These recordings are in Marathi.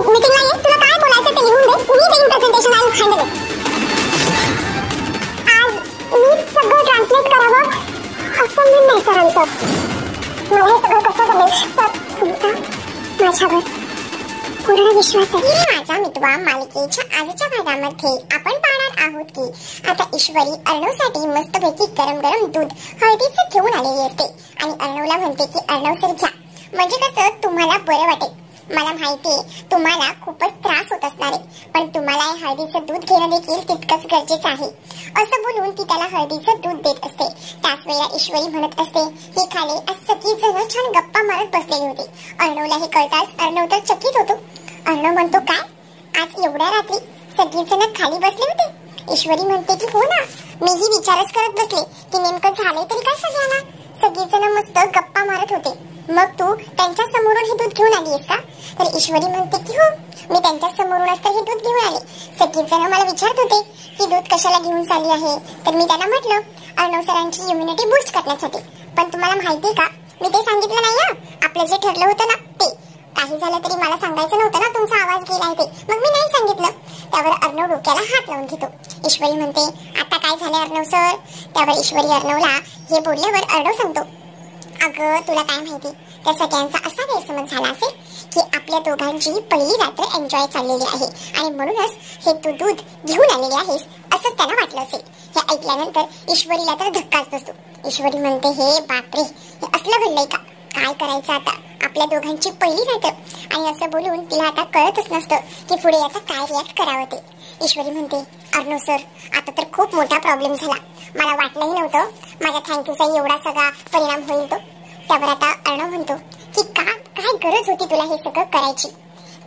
मीटिंगला ये, तुला काय बोलायचं ते लिहून दे, मी देईन प्रेझेंटेशन, आई हँडल इट. आज मी सगळं ट्रान्सलेट करावं असं मी नाही सरांचं. मला हे सगळं कसं जमेल सर? तुमचा माझ्यावर पूर्ण विश्वास आहे. माझा मितवा मालिकेच्या आजच्या भागामध्ये आपण पाहणार आहोत की आता ईश्वरी अर्णवसाठी मस्तपैकी गरम गरम दूध हळदीचं घेऊन आलेली असते आणि अर्णवला म्हणते की अर्णव सर घ्या, म्हणजे कसं तुम्हाला बरं वाटेल. मला माहितीये तुम्हाला खूपच त्रास होत असणार आहे, पण तुम्हाला हे हळदीचं दूध घेणं देखील तितकंच गरजेचं आहे. असं बोलून ती त्याला हळदीचं दूध देत असते. त्याच वेळेला ईश्वरी म्हणत असते हे खाली आज सगळीजण छान गप्पा मारत बसलेली होती. अर्णवला हे कळताच अर्णव तर चकित होतो. अर्णव म्हणतो काय, आज एवढ्या रात्री सगळीजण खाली बसले होते? ईश्वरी म्हणते की हो ना, मीही विचारच करत बसले की नेमकं झालंय तरी काय सगळ्यांना. सगळीजण मस्त गप्पा मारत होते, मग तू त्यांच्या समोरून हे दूध घेऊन आलीस का? तर ईश्वरी म्हणते की हो, मी त्यांच्या समोरूनच तर हे दूध घेऊन आले. सगळीजण मला विचारत होते की दूध कशाला घेऊन चालली आहे, तर मी त्यांना म्हटलं अर्णव सरांची इम्युनिटी बूस्ट करण्यासाठी. पण तुम्हाला माहितीये का, मी ते सांगितलं नाही. आपलं जे ठरलं होतं ना ते, काही झालं तरी मला सांगायचं नव्हतं ना तुमचा आवाज गेलाय ते, मग मी नाही सांगितलं. त्यावर अर्णव डोक्याला हात लावून घेतो. ईश्वरी म्हणते आता काय झालं अर्णव सर? त्यावर ईश्वरी अर्णवला हे बोलल्यावर अर्णव सांगतो अगं तुला काय माहिती, त्या सगळ्यांचा असा गैरसमज झाला असेल की आपल्या दोघांची पहिली रात्र एन्जॉय चाललेली आहे आणि म्हणूनच हे तू दूध घेऊन आलेली आहेस असंच त्यांना वाटलं असेल. हे ऐकल्यानंतर ईश्वरीला तर धक्काच बसतो. ईश्वरी म्हणते हे बापरे, हे असलं घडलंय का? काय करायचं आता, आपल्या दोघांची पहिली रात्र. आणि असं बोलून तिला आता कळतच नसतं की पुढे आता काय रिॲक्ट करावं ते. ईश्वरी म्हणते अर्णव सर आता तर खूप मोठा प्रॉब्लेम झाला, मला वाटलंही नव्हतं माझ्या थँक्यूचा एवढा सगळा परिणाम होईल तो. त्यावर आता अर्णव म्हणतो की काय गरज होती तुला हे सगळं करायची.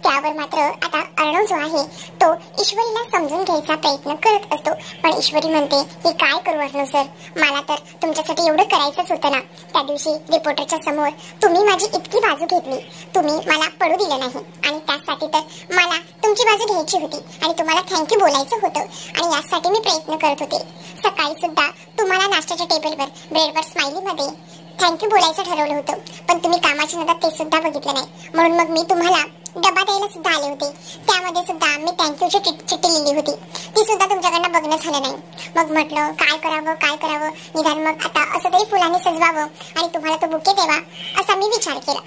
त्यावर मात्र आता अर्णव जो आहे तो ईश्वरीला समजून घ्यायचा प्रयत्न करत असतो. पण ईश्वरी म्हणते की काय करू अर्णव सर, मला तर तुमच्यासाठी एवढं करायचंच होतं ना. त्या दिवशी रिपोर्टरच्या समोर तुम्ही माझी इतकी बाजू घेतली, तुम्ही मला पडू दिलं नाही आणि त्यासाठी तर मला तुमची बाजू घ्यायची होती आणि तुम्हाला थँक्यू बोलायचं होतं आणि यासाठी मी प्रयत्न करत होते. सकाळी सुद्धा तुम्हाला नाश्त्याच्या टेबलवर ब्रेडवर स्माइलीमध्ये थँक्यू बोलायचं ठरवलं होतं, पण तुम्ही कामाच्या नादात ते सुद्धा बघितलं नाही. म्हणून मग मी तुम्हाला डबा द्यायला सुद्धा आले होते, त्यामध्ये सुद्धा मी थँक्यूची चिठ्ठी लिहिली होती, ती सुद्धा तुमच्याकडनं बघणं झालं नाही. मग म्हटलं काय करावं, निदान मग आता असं तरी फुलांनी सजवावं आणि तुम्हाला तो बुके द्यावा असा मी विचार केला.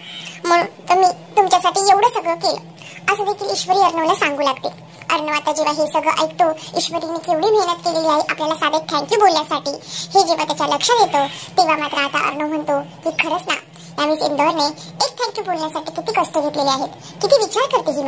म्हणून तर मी तुमच्यासाठी एवढं सगळं केलं असं देखील ईश्वरी अर्णवला सांगू लागते. अर्णव आता जेव्हा हे सगळं ऐकतो, ईश्वरीने केवढी मेहनत केलेली आहे आपल्याला साधे थँक्यू बोलण्यासाठी, हे जेव्हा त्याच्या लक्षात येतं तेव्हा मात्र आता अर्णव म्हणतो की खरंच ना, या मिस इंदौरने एक थँक्यू बोलण्यासाठी किती कष्ट घेतलेले आहेत, किती विचार करते ही.